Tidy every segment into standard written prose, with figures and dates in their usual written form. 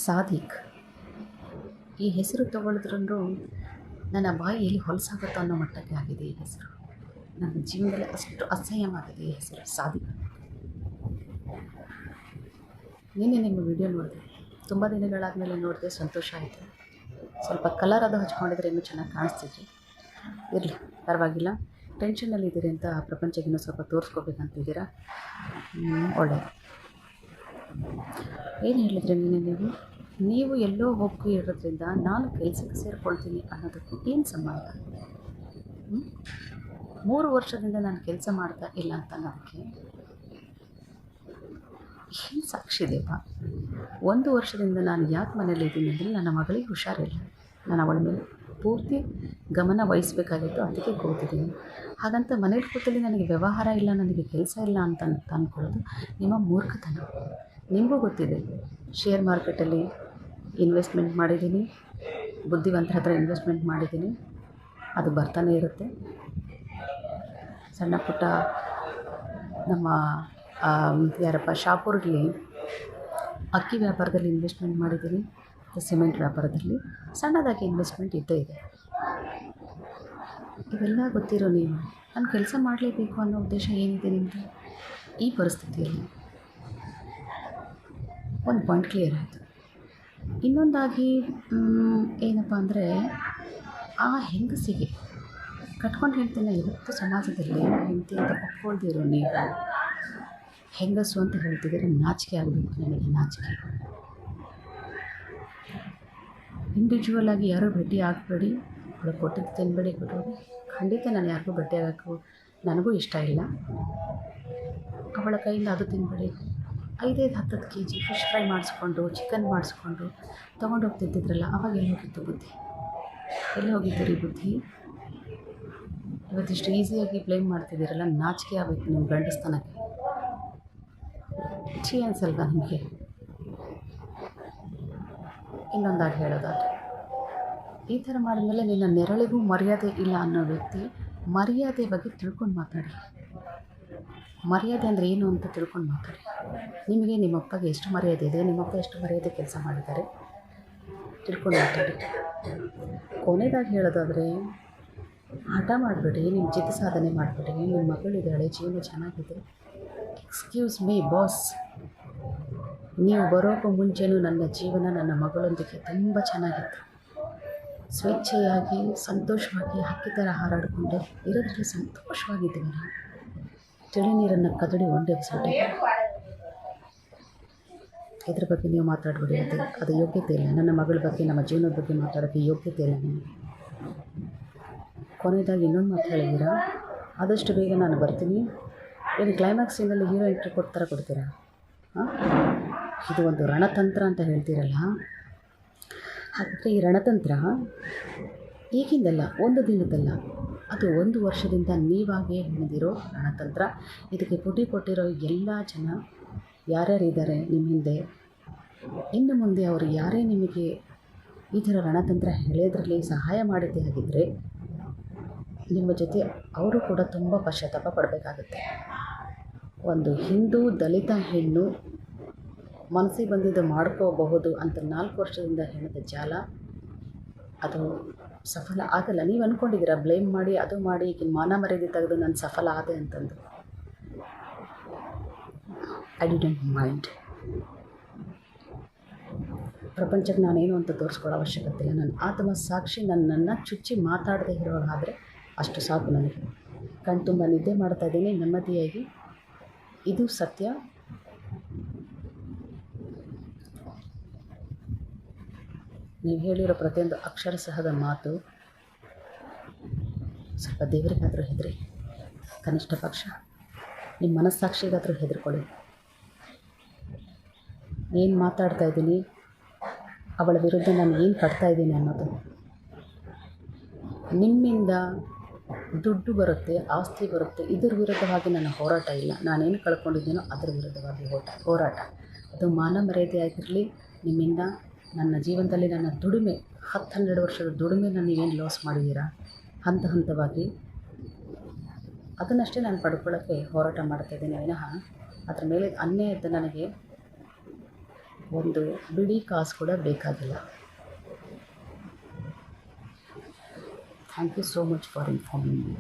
ಸಾದಿಕ್. ಈ ಹೆಸರು ತಗೊಳಿದ್ರೂ ನನ್ನ ಬಾಯಿಯಲ್ಲಿ ಹೊಲಸಾಗುತ್ತೋ ಅನ್ನೋ ಮಟ್ಟಕ್ಕೆ ಆಗಿದೆ ಈ ಹೆಸರು. ನನ್ನ ಜೀವನದಲ್ಲಿ ಅಷ್ಟು ಅಸಹ್ಯವಾಗಿದೆ ಈ ಹೆಸರು ಸಾದಿಕ್. ನಿನ್ನೆ ನಿಮ್ಮ ವಿಡಿಯೋ ನೋಡಿದೆ, ತುಂಬ ದಿನಗಳಾದಮೇಲೆ ನೋಡಿದೆ, ಸಂತೋಷ ಆಯಿತು. ಸ್ವಲ್ಪ ಕಲರ್ ಅದು ಹಚ್ಕೊಂಡಿದ್ರೆ ಇನ್ನೂ ಚೆನ್ನಾಗಿ ಕಾಣಿಸ್ತಿದ್ರಿ. ಇರಲಿ, ಪರವಾಗಿಲ್ಲ. ಟೆನ್ಷನಲ್ಲಿದ್ದೀರಿ ಅಂತ ಪ್ರಪಂಚಕ್ಕೆ ಇನ್ನೂ ಸ್ವಲ್ಪ ತೋರಿಸ್ಕೋಬೇಕಂತಿದ್ದೀರಾ. ಒಳ್ಳೆಯದು. ಏನು ಹೇಳಿದ್ರಿ ನಿನ್ನೆ ನೀವು ಎಲ್ಲೋ ಹೋಗಿ ಇರೋದ್ರಿಂದ ನಾನು ಕೆಲಸಕ್ಕೆ ಸೇರಿಕೊಳ್ತೀನಿ ಅನ್ನೋದಕ್ಕೂ ಏನು ಸಂಬಂಧ? 3 ವರ್ಷದಿಂದ ನಾನು ಕೆಲಸ ಮಾಡ್ತಾ ಇಲ್ಲ ಅಂತ ಅನ್ನೋದಕ್ಕೆ ಏನು ಸಾಕ್ಷಿ ಇದೆಯಪ್ಪ? 1 ವರ್ಷದಿಂದ ನಾನು ಯಾಕೆ ಮನೇಲಿ ಇದ್ದೀನಿ ಅಂದರೆ ನನ್ನ ಮಗಳಿಗೆ ಹುಷಾರಿಲ್ಲ, ನಾನು ಅವಳ ಮೇಲೆ ಪೂರ್ತಿ ಗಮನ ವಹಿಸಬೇಕಾಗಿತ್ತು, ಅದಕ್ಕೆ ಕೂತಿದ್ದೀನಿ. ಹಾಗಂತ ಮನೇಲಿ ಕೂತಲ್ಲಿ ನನಗೆ ವ್ಯವಹಾರ ಇಲ್ಲ, ನನಗೆ ಕೆಲಸ ಇಲ್ಲ ಅಂತ ಅಂದ್ಕೊಳ್ಳೋದು ನಿಮ್ಮ ಮೂರ್ಖತನ. ನಿಮಗೂ ಗೊತ್ತಿದೆ, ಶೇರ್ ಮಾರ್ಕೆಟಲ್ಲಿ ಇನ್ವೆಸ್ಟ್ಮೆಂಟ್ ಮಾಡಿದ್ದೀನಿ, ಬುದ್ಧಿವಂತರ ಹತ್ರ ಇನ್ವೆಸ್ಟ್ಮೆಂಟ್ ಮಾಡಿದ್ದೀನಿ, ಅದು ಬರ್ತಾನೆ ಇರುತ್ತೆ. ಸಣ್ಣ ಪುಟ್ಟ ನಮ್ಮ ಶಾಪುರಲ್ಲಿ ಅಕ್ಕಿ ವ್ಯಾಪಾರದಲ್ಲಿ ಇನ್ವೆಸ್ಟ್ಮೆಂಟ್ ಮಾಡಿದ್ದೀನಿ, ಸಿಮೆಂಟ್ ವ್ಯಾಪಾರದಲ್ಲಿ ಸಣ್ಣದಾಗಿ ಇನ್ವೆಸ್ಟ್ಮೆಂಟ್ ಇದ್ದೇ ಇದೆ. ಇವೆಲ್ಲ ಗೊತ್ತಿರೋ ನೀವು ನಾನು ಕೆಲಸ ಮಾಡಲೇಬೇಕು ಅನ್ನೋ ಉದ್ದೇಶ ಏನಿದೆ ನಿಮ್ಮದು? ಈ ಪರಿಸ್ಥಿತಿಯಲ್ಲಿ ಒಂದು ಪಾಯಿಂಟ್ ಕ್ಲಿಯರ್ ಆಯಿತು. ಇನ್ನೊಂದಾಗಿ ಏನಪ್ಪ ಅಂದರೆ, ಆ ಹೆಂಗಸಿಗೆ ಕಟ್ಕೊಂಡು ಹೆಂಡ್ತಿನ ಇವತ್ತು ಸಮಾಜದಲ್ಲಿ ಹೆಂಡತಿ ಅಂತ ಒಪ್ಕೊಳ್ದಿರೋ ನೀವು ಹೆಂಗಸು ಅಂತ ಹೇಳ್ತಿದ್ದೀರ. ನಾಚಿಕೆ ಆಗಬೇಕು ನನಗೆ, ನಾಚಿಕೆ. ಇಂಡಿವಿಜುವಲ್ ಆಗಿ ಯಾರೂ ಭೇಟಿ ಆಗಬೇಡಿ, ಅವಳು ಕೊಟ್ಟಿದ್ದು ತಿನ್ನಬೇಡಿ, ಕೊಟ್ಟೋಗಿ. ಖಂಡಿತ ನಾನು ಯಾರಿಗೂ ಭೇಟಿ ಆಗೋಕ್ಕೂ ನನಗೂ ಇಷ್ಟ ಇಲ್ಲ. ಅವಳ ಕೈಯಿಂದ ಅದು ತಿನ್ನಬೇಡಿ. 5-10 kg ಫಿಶ್ ಫ್ರೈ ಮಾಡಿಸ್ಕೊಂಡು, ಚಿಕನ್ ಮಾಡಿಸ್ಕೊಂಡು ತೊಗೊಂಡೋಗ್ತಿದ್ದಿದ್ರಲ್ಲ, ಅವಾಗ ಎಲ್ಲಿ ಹೋಗಿತ್ತು ಬುದ್ಧಿ? ಎಲ್ಲಿ ಹೋಗಿತ್ತು ರೀ ಬುದ್ಧಿ? ಇವತ್ತಿಷ್ಟು ಈಸಿಯಾಗಿ ಬ್ಲೇಮ್ ಮಾಡ್ತಿದ್ದೀರಲ್ಲ, ನಾಚಿಕೆ ಆಗಬೇಕು ನಿಮ್ಮ ಗಂಡಸ್ತನಕ್ಕೆ. ಛೀ ಅನ್ಸಲ್ವಾ ನಿಮಗೆ? ಇನ್ನೊಂದಾಗಿ ಹೇಳೋದಾದರೆ, ಈ ಥರ ಮಾಡಿದ್ಮೇಲೆ ನಿನ್ನ ನೆರಳಿಗೂ ಮರ್ಯಾದೆ ಇಲ್ಲ ಅನ್ನೋ ವ್ಯಕ್ತಿ ಮರ್ಯಾದೆ ಬಗ್ಗೆ ತಿಳ್ಕೊಂಡು ಮಾತಾಡಿ. ಮರ್ಯಾದೆ ಅಂದರೆ ಏನು ಅಂತ ತಿಳ್ಕೊಂಡು ಮಾತಾಡಿ. ನಿಮಗೆ ನಿಮ್ಮಪ್ಪಗೆ ಎಷ್ಟು ಮರ್ಯಾದೆ ಇದೆ, ನಿಮ್ಮಪ್ಪ ಎಷ್ಟು ಮರ್ಯಾದೆ ಕೆಲಸ ಮಾಡಿದ್ದಾರೆ, ತಿಳ್ಕೊಂಡು ಮಾತಾಡಿ. ಕೊನೆಯದಾಗಿ ಹೇಳೋದಾದರೆ, ಹಠ ಮಾಡಬೇಡಿ, ನಿಮ್ಮ ಜಿದ್ದು ಸಾಧನೆ ಮಾಡಬೇಡಿ. ನಿಮ್ಮ ಮಗಳಿದ್ದಾಳೆ, ಜೀವನ ಚೆನ್ನಾಗಿದೆ. ಎಕ್ಸ್ಕ್ಯೂಸ್ ಮೀ ಬಾಸ್, ನೀವು ಬರೋಕ್ಕೂ ಮುಂಚೆನೂ ನನ್ನ ಜೀವನ ನನ್ನ ಮಗಳೊಂದಿಗೆ ತುಂಬ ಚೆನ್ನಾಗಿತ್ತು. ಸ್ವೇಚ್ಛೆಯಾಗಿ ಸಂತೋಷವಾಗಿ ಹಕ್ಕಿ ಥರ ಹಾರಾಡಿಕೊಂಡು ಇರೋದ್ರಲ್ಲಿ ಸಂತೋಷವಾಗಿದ್ದೀವಿ ನಾವು. ತಿಳಿ ನೀರನ್ನು ಕದಡಿ ಒಂದೆಬ್ಸ್ಬಿಟ್ಟೆ. ಇದ್ರ ಬಗ್ಗೆ ನೀವು ಮಾತಾಡಬೇಡಿ, ಅದು ಯೋಗ್ಯತೆ ಇಲ್ಲ. ನನ್ನ ಮಗಳ ಬಗ್ಗೆ, ನಮ್ಮ ಜೀವನದ ಬಗ್ಗೆ ಮಾತಾಡೋಕ್ಕೆ ಯೋಗ್ಯತೆ ಇಲ್ಲ ನಿಮಗೆ. ಕೊನೆಯದಾಗಿ ಇನ್ನೊಂದು ಮಾತು ಹೇಳಿದ್ದೀರಾ, ಆದಷ್ಟು ಬೇಗ ನಾನು ಬರ್ತೀನಿ. ಏನು ಕ್ಲೈಮ್ಯಾಕ್ಸ್ ಸೀನಲ್ಲಿ ಹೀರೋ ಎಂಟ್ರಿ ಕೊಡ್ತೀರಾ? ಇದು ಒಂದು ರಣತಂತ್ರ ಅಂತ ಹೇಳ್ತೀರಲ್ಲ. ಹಾಗಾದರೆ ಈ ರಣತಂತ್ರ ಈಗಿಂದಲ್ಲ, ಒಂದು ದಿನದಲ್ಲ, ಅದು 1 ವರ್ಷದಿಂದ ನೀವಾಗೇ ಹೆಣೆದಿರೋ ರಣತಂತ್ರ. ಇದಕ್ಕೆ ಪುಟಿ ಕೊಟ್ಟಿರೋ ಎಲ್ಲ ಜನ ಯಾರ್ಯಾರಿದ್ದಾರೆ ನಿಮ್ಮ ಹಿಂದೆ, ಇನ್ನು ಮುಂದೆ ಅವರು ಯಾರೇ ನಿಮಗೆ ಈ ಥರ ರಣತಂತ್ರ ಹೇಳೋದ್ರಲ್ಲಿ ಸಹಾಯ ಮಾಡಿದ್ದೇ ಆಗಿದ್ದರೆ, ನಿಮ್ಮ ಜೊತೆ ಅವರು ಕೂಡ ತುಂಬ ಪಶ್ಚಾತ್ತಾಪ ಪಡಬೇಕಾಗುತ್ತೆ. ಒಂದು ಹಿಂದೂ ದಲಿತ ಹೆಣ್ಣು ಮನಸ್ಸಿಗೆ ಬಂದಿದ್ದು ಮಾಡ್ಕೋಬಹುದು ಅಂತ 4 ವರ್ಷದಿಂದ ಹೆಣೆದ ಜಾಲ, ಅದು ಸಫಲ ಆಗಲ್ಲ. ನೀವು ಅಂದ್ಕೊಂಡಿದ್ದೀರಾ ಬ್ಲೇಮ್ ಮಾಡಿ, ಅದು ಮಾಡಿ, ಈಗಿನ ಮಾನ ಮರ್ಯಾದೆ ತೆಗೆದು ನಾನು ಸಫಲ ಆದೆ ಅಂತಂದು. I didn't mind. ಪ್ರಪಂಚಕ್ಕೆ ನಾನೇನು ಅಂತ ತೋರಿಸ್ಕೊಳ್ಳೋ ಅವಶ್ಯಕತೆ ಇಲ್ಲ. ನನ್ನ ಆತ್ಮಸಾಕ್ಷಿ ನನ್ನನ್ನು ಚುಚ್ಚಿ ಮಾತಾಡದೇ ಇರೋವಾಗಾದರೆ ಅಷ್ಟು ಸಾಕು ನನಗೆ. ಕಣ್ಣು ತುಂಬ ನಿದ್ದೆ ಮಾಡ್ತಾಯಿದ್ದೀನಿ ನೆಮ್ಮದಿಯಾಗಿ. ಇದು ಸತ್ಯ. ನೀವು ಹೇಳಿರೋ ಪ್ರತಿಯೊಂದು ಅಕ್ಷರಸಹದ ಮಾತು ಸ್ವಲ್ಪ ದೇವರಿಗಾದರೂ ಹೆದರಿ, ಕನಿಷ್ಠ ಪಕ್ಷ ನಿಮ್ಮ ಮನಸ್ಸಾಕ್ಷಿಗಾದರೂ ಹೆದರ್ಕೊಳ್ಳಿ. ಏನು ಮಾತಾಡ್ತಾ ಇದ್ದೀನಿ, ಅವಳ ವಿರುದ್ಧ ನಾನು ಏನು ಕಟ್ತಾ ಇದ್ದೀನಿ ಅನ್ನೋದು. ನಿಮ್ಮಿಂದ ದುಡ್ಡು ಬರುತ್ತೆ, ಆಸ್ತಿ ಬರುತ್ತೆ, ಇದರ ವಿರುದ್ಧವಾಗಿ ನನ್ನ ಹೋರಾಟ ಇಲ್ಲ. ನಾನೇನು ಕಳ್ಕೊಂಡಿದ್ದೀನೋ ಅದರ ವಿರುದ್ಧವಾಗಿ ಹೋರಾಟ. ಅದು ಮಾನ ಮರ್ಯಾದೆ ಆಗಿರಲಿ, ನಿಮ್ಮಿಂದ ನನ್ನ ಜೀವನದಲ್ಲಿ ನನ್ನ ದುಡಿಮೆ 10-12 ವರ್ಷದ ದುಡಿಮೆ ನೀವೇನು ಲಾಸ್ ಮಾಡಿದ್ದೀರಾ, ಹಂತ ಹಂತವಾಗಿ ಅದನ್ನಷ್ಟೇ ನಾನು ಪಡ್ಕೊಳ್ಳೋಕ್ಕೆ ಹೋರಾಟ ಮಾಡ್ತಾಯಿದ್ದೀನಿ ವಿನಃ ಅದರ ಮೇಲೆ ಅನ್ಯಾಯದ ನನಗೆ ಒಂದು ಬಿಡಿ ಕಾಸು ಕೂಡ ಬೇಕಾಗಿಲ್ಲ. Thank you so much for informing me.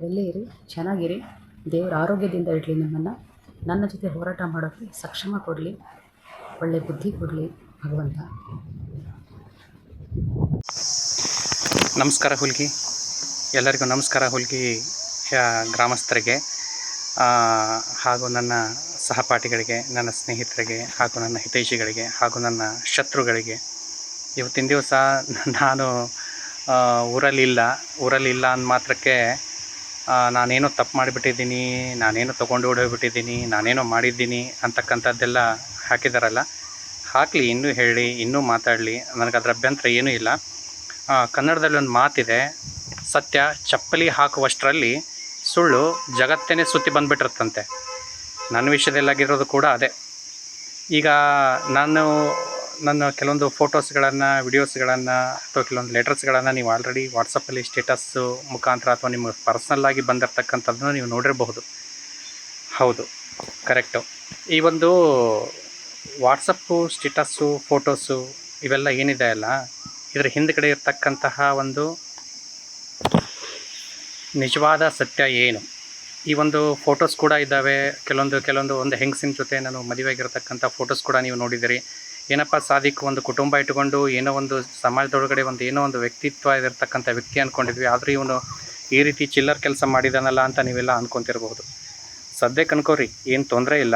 ಒಳ್ಳೆ ಇರಿ, ಚೆನ್ನಾಗಿರಿ, ದೇವರ ಆರೋಗ್ಯದಿಂದ ಇಡಲಿ ನಿಮ್ಮನ್ನು. ನನ್ನ ಜೊತೆ ಹೋರಾಟ ಮಾಡೋಕ್ಕೆ ಸಕ್ಷಮ ಕೊಡಲಿ, ಒಳ್ಳೆ ಬುದ್ಧಿ ಕೊಡಲಿ ಭಗವಂತ. ನಮಸ್ಕಾರ ಹುಲ್ಗಿ, ಎಲ್ಲರಿಗೂ ನಮಸ್ಕಾರ. ಹುಲ್ಗಿ ಗ್ರಾಮಸ್ಥರಿಗೆ ಹಾಗೂ ನನ್ನ ಸಹಪಾಠಿಗಳಿಗೆ, ನನ್ನ ಸ್ನೇಹಿತರಿಗೆ ಹಾಗೂ ನನ್ನ ಹಿತೈಷಿಗಳಿಗೆ ಹಾಗೂ ನನ್ನ ಶತ್ರುಗಳಿಗೆ, ಇವತ್ತಿನ ದಿವಸ ನಾನು ಊರಲ್ಲಿಲ್ಲ ಅಂದ ಮಾತ್ರಕ್ಕೆ ನಾನೇನೋ ತಪ್ಪು ಮಾಡಿಬಿಟ್ಟಿದ್ದೀನಿ, ನಾನೇನೋ ತೊಗೊಂಡು ಓಡೋಗ್ಬಿಟ್ಟಿದ್ದೀನಿ, ನಾನೇನೋ ಮಾಡಿದ್ದೀನಿ ಅಂತಕ್ಕಂಥದ್ದೆಲ್ಲ ಹಾಕಿದಾರಲ್ಲ, ಹಾಕಲಿ, ಇನ್ನೂ ಹೇಳಿ, ಇನ್ನೂ ಮಾತಾಡಲಿ, ನನಗೆ ಅದರ ಅಭ್ಯಂತರ ಏನೂ ಇಲ್ಲ. ಕನ್ನಡದಲ್ಲಿ ಒಂದು ಮಾತಿದೆ, ಸತ್ಯ ಚಪ್ಪಲಿ ಹಾಕುವಷ್ಟರಲ್ಲಿ ಸುಳ್ಳು ಜಗತ್ತೇ ಸುತ್ತಿ ಬಂದುಬಿಟ್ಟಿರುತ್ತಂತೆ. ನನ್ನ ವಿಷಯದಲ್ಲಾಗಿರೋದು ಕೂಡ ಅದೇ. ಈಗ ನಾನು ನನ್ನ ಕೆಲವೊಂದು ಫೋಟೋಸ್ಗಳನ್ನು, ವಿಡಿಯೋಸ್ಗಳನ್ನು ಅಥವಾ ಕೆಲವೊಂದು ಲೆಟರ್ಸ್ಗಳನ್ನು ನೀವು ಆಲ್ರೆಡಿ ವಾಟ್ಸಪ್ಪಲ್ಲಿ ಸ್ಟೇಟಸ್ಸು ಮುಖಾಂತರ ಅಥವಾ ನಿಮ್ಮ ಪರ್ಸ್ನಲ್ಲಾಗಿ ಬಂದಿರತಕ್ಕಂಥದ್ದನ್ನು ನೀವು ನೋಡಿರಬಹುದು. ಹೌದು, ಕರೆಕ್ಟು. ಈ ಒಂದು ವಾಟ್ಸಪ್ಪು, ಸ್ಟೇಟಸ್ಸು, ಫೋಟೋಸು ಇವೆಲ್ಲ ಏನಿದೆ ಅಲ್ಲ, ಇದರ ಹಿಂದುಗಡೆ ಇರತಕ್ಕಂತಹ ಒಂದು ನಿಜವಾದ ಸತ್ಯ ಏನು? ಈ ಒಂದು ಫೋಟೋಸ್ ಕೂಡ ಇದ್ದಾವೆ. ಕೆಲವೊಂದು ಒಂದು ಹೆಂಗಸಿನ ಜೊತೆ ನಾನು ಮದುವೆಯಾಗಿರ್ತಕ್ಕಂಥ ಫೋಟೋಸ್ ಕೂಡ ನೀವು ನೋಡಿದ್ದೀರಿ. ಏನಪ್ಪ ಸಾದಿಕ್ ಒಂದು ಕುಟುಂಬ ಇಟ್ಟುಕೊಂಡು ಏನೋ ಒಂದು ಸಮಾಜದೊಳಗಡೆ ಏನೋ ಒಂದು ವ್ಯಕ್ತಿತ್ವ ಇರತಕ್ಕಂಥ ವ್ಯಕ್ತಿ ಅಂದ್ಕೊಂಡಿದ್ವಿ. ಆದರೆ ಇವನು ಈ ರೀತಿ ಚಿಲ್ಲರ್ ಕೆಲಸ ಮಾಡಿದಾನಲ್ಲ ಅಂತ ನೀವೆಲ್ಲ ಅಂದ್ಕೊತಿರ್ಬೋದು. ಸದ್ಯಕ್ಕೆ ಅನ್ಕೋರಿ, ಏನು ತೊಂದರೆ ಇಲ್ಲ.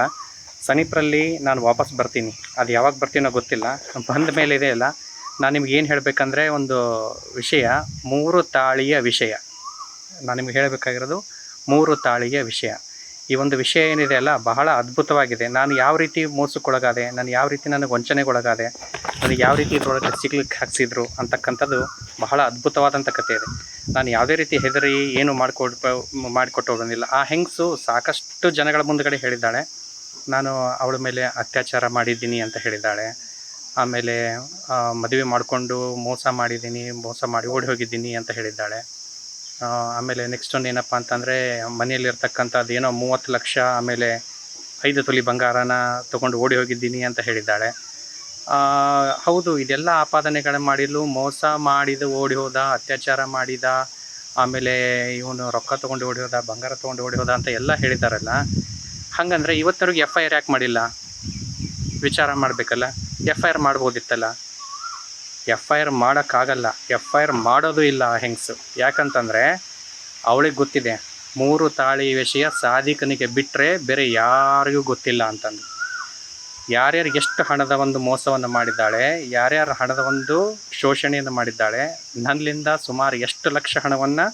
ಸನೀಪರಲ್ಲಿ ನಾನು ವಾಪಸ್ ಬರ್ತೀನಿ. ಅದು ಯಾವಾಗ ಬರ್ತೀನೋ ಗೊತ್ತಿಲ್ಲ. ಬಂದ ಮೇಲೆ ಇದೆ ಅಲ್ಲ, ನಾನು ನಿಮ್ಗೆ ಏನು ಹೇಳಬೇಕಂದ್ರೆ ಒಂದು ವಿಷಯ, 3 ತಾಳಿಯ ವಿಷಯ. ನಾನು ನಿಮ್ಗೆ ಹೇಳಬೇಕಾಗಿರೋದು 3 ತಾಳಿಯ ವಿಷಯ. ಈ ಒಂದು ವಿಷಯ ಏನಿದೆ ಅಲ್ಲ, ಬಹಳ ಅದ್ಭುತವಾಗಿದೆ. ನಾನು ಯಾವ ರೀತಿ ಮೋಸಕ್ಕೊಳಗಾದೆ, ನಾನು ಯಾವ ರೀತಿ ನನಗೆ ವಂಚನೆಗೊಳಗಾದೆ, ನನಗೆ ಯಾವ ರೀತಿ ಇದ್ರೊಳಗೆ ಸಿಗ್ಲಿಕ್ಕೆ ಹಾಕ್ಸಿದ್ರು ಅಂತಕ್ಕಂಥದ್ದು ಬಹಳ ಅದ್ಭುತವಾದಂಥ ಕಥೆ ಇದೆ. ನಾನು ಯಾವುದೇ ರೀತಿ ಹೆದರಿ ಏನು ಮಾಡಿಕೊಟ್ಟು ಬಂದಿಲ್ಲ. ಆ ಹೆಂಗಸು ಸಾಕಷ್ಟು ಜನಗಳ ಮುಂದುಗಡೆ ಹೇಳಿದ್ದಾಳೆ, ನಾನು ಅವಳ ಮೇಲೆ ಅತ್ಯಾಚಾರ ಮಾಡಿದ್ದೀನಿ ಅಂತ ಹೇಳಿದ್ದಾಳೆ. ಆಮೇಲೆ ಮದುವೆ ಮಾಡಿಕೊಂಡು ಮೋಸ ಮಾಡಿ ಓಡಿ ಹೋಗಿದ್ದೀನಿ ಅಂತ ಹೇಳಿದ್ದಾಳೆ. ಆಮೇಲೆ ನೆಕ್ಸ್ಟ್ ಒಂದು ಏನಪ್ಪ ಅಂತಂದರೆ, ಮನೆಯಲ್ಲಿರ್ತಕ್ಕಂಥದ್ದು ಏನೋ 30 ಲಕ್ಷ, ಆಮೇಲೆ 5 ತೊಲಿ ಬಂಗಾರನ ತೊಗೊಂಡು ಓಡಿ ಹೋಗಿದ್ದೀನಿ ಅಂತ ಹೇಳಿದ್ದಾಳೆ. ಹೌದು, ಇದೆಲ್ಲ ಆಪಾದನೆಗಳನ್ನ ಮಾಡಿದ್ಲು. ಮೋಸ ಮಾಡಿದ ಓಡಿ ಹೋದ, ಅತ್ಯಾಚಾರ ಮಾಡಿದ, ಆಮೇಲೆ ಇವನು ರೊಕ್ಕ ತೊಗೊಂಡು ಓಡಿ ಹೋದ, ಬಂಗಾರ ತೊಗೊಂಡು ಓಡಿ ಹೋದ ಅಂತ ಎಲ್ಲ ಹೇಳಿದ್ದಾರಲ್ಲ. ಹಾಗಂದ್ರೆ ಇವತ್ತವರೆಗೆ FIR ಯಾಕೆ ಮಾಡಿಲ್ಲ? ವಿಚಾರ ಮಾಡಬೇಕಲ್ಲ. FIR ಮಾಡ್ಬೋದಿತ್ತಲ್ಲ. FIR ಮಾಡೋಕ್ಕಾಗಲ್ಲ. FIR ಮಾಡೋದು ಇಲ್ಲ ಆ ಹೆಂಗಸು. ಯಾಕಂತಂದರೆ ಅವಳಿಗೆ ಗೊತ್ತಿದೆ 3 ತಾಳಿ ವಿಷಯ ಸಾದಿಕನಿಗೆ ಬಿಟ್ಟರೆ ಬೇರೆ ಯಾರಿಗೂ ಗೊತ್ತಿಲ್ಲ ಅಂತಂದು. ಯಾರ್ಯಾರು ಎಷ್ಟು ಹಣದ ಒಂದು ಮೋಸವನ್ನು ಮಾಡಿದ್ದಾಳೆ, ಯಾರ್ಯಾರು ಹಣದ ಒಂದು ಶೋಷಣೆಯನ್ನು ಮಾಡಿದ್ದಾಳೆ, ನನ್ನಿಂದ ಸುಮಾರು ಎಷ್ಟು ಲಕ್ಷ ಹಣವನ್ನು